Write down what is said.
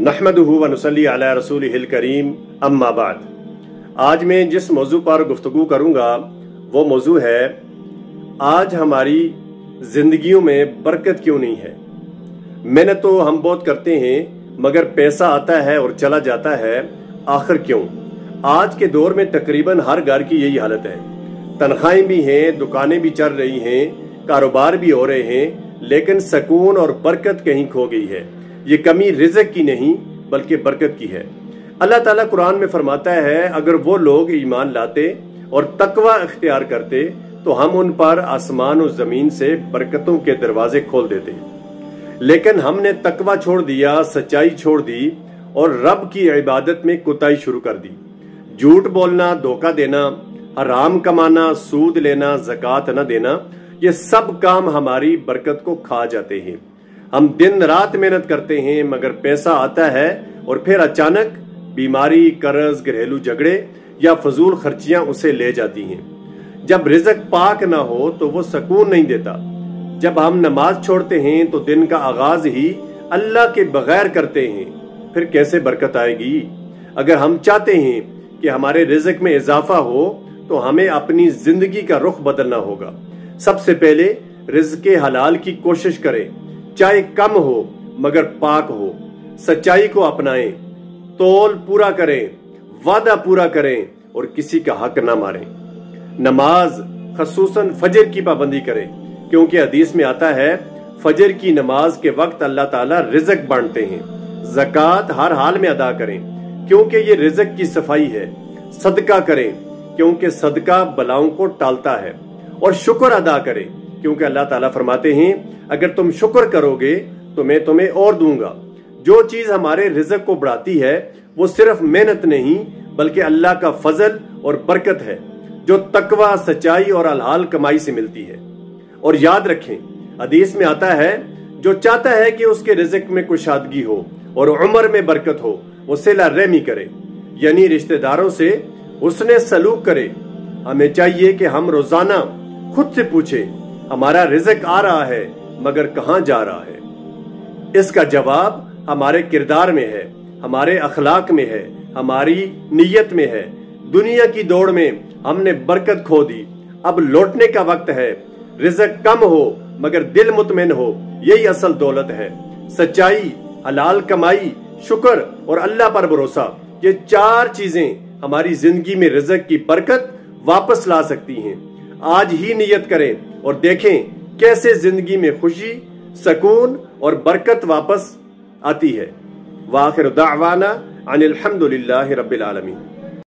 नहमदुहु व नुसल्ली अला रसूलिहिल करीम अम्मा बाद। आज मैं जिस मौजू पर गुफ्तगू करूँगा वो मौजू है, आज हमारी ज़िंदगियों में बरकत क्यों नहीं है। मेहनत तो हम बहुत करते हैं मगर पैसा आता है और चला जाता है, आखिर क्यों। आज के दौर में तकरीबन हर घर की यही हालत है। तनख्वाहें भी हैं, दुकानें भी चल रही हैं, कारोबार भी हो रहे हैं, लेकिन सुकून और बरकत कहीं खो गई है। ये कमी रिज़्क की नहीं बल्कि बरकत की है। अल्लाह ताला कुरान में फरमाता है, अगर वो लोग ईमान लाते और तकवा इख्तियार करते तो हम उन पर आसमान और ज़मीन से बरकतों के दरवाजे खोल देते। लेकिन हमने तकवा छोड़ दिया, सच्चाई छोड़ दी और रब की इबादत में कुताही शुरू कर दी। झूठ बोलना, धोखा देना, हराम कमाना, सूद लेना, ज़कात न देना, ये सब काम हमारी बरकत को खा जाते हैं। हम दिन रात मेहनत करते हैं मगर पैसा आता है और फिर अचानक बीमारी, कर्ज, घरेलू झगड़े या फजूल खर्चियां उसे ले जाती हैं। जब रिज़्क पाक ना हो तो वो सुकून नहीं देता। जब हम नमाज छोड़ते हैं तो दिन का आगाज ही अल्लाह के बगैर करते हैं, फिर कैसे बरकत आएगी। अगर हम चाहते हैं कि हमारे रिज़्क में इजाफा हो तो हमें अपनी जिंदगी का रुख बदलना होगा। सबसे पहले रिज़्क हलाल की कोशिश करें, चाहे कम हो मगर पाक हो। सच्चाई को अपनाएं, तौल पूरा करें, वादा पूरा करें और किसी का हक ना मारें। नमाज खसूसन फजर की पाबंदी करें, क्योंकि हदीस में आता है फजर की नमाज के वक्त अल्लाह ताला रिज़्क बांटते हैं। ज़कात हर हाल में अदा करें क्योंकि ये रिज़्क की सफाई है। सदका करें क्योंकि सदका बलाओं को टालता है। और शुक्र अदा करें क्योंकि अल्लाह ताला फरमाते हैं, अगर तुम शुक्र करोगे तो मैं तुम्हें और दूंगा। जो चीज हमारे रिज़्क को बढ़ाती है वो सिर्फ मेहनत नहीं बल्कि अल्लाह का फजल और बरकत है, जो तकवा, सच्चाई और हलाल कमाई से मिलती है। और याद रखें, हदीस में आता है, जो चाहता है कि उसके रिज़्क में कुशादगी हो और उम्र में बरकत हो, वो सिला रहमी करे, यानी रिश्तेदारों से हुस्ने सलूक करे। हमें चाहिए कि हम रोजाना खुद से पूछें, हमारा रिज़्क आ रहा है मगर कहां जा रहा है। इसका जवाब हमारे किरदार में है, हमारे अखलाक में है, हमारी नीयत में है। दुनिया की दौड़ में हमने बरकत खो दी, अब लौटने का वक्त है। रिज़्क कम हो मगर दिल मुतमिन हो, यही असल दौलत है। सच्चाई, हलाल कमाई, शुक्र और अल्लाह पर भरोसा, ये चार चीजें हमारी जिंदगी में रिज़्क की बरकत वापस ला सकती हैं। आज ही नियत करें और देखें कैसे जिंदगी में खुशी, सुकून और बरकत वापस आती है। वाखिर दावाना अनिल हम्दुलिल्लाहि रब्बिल आलमीन।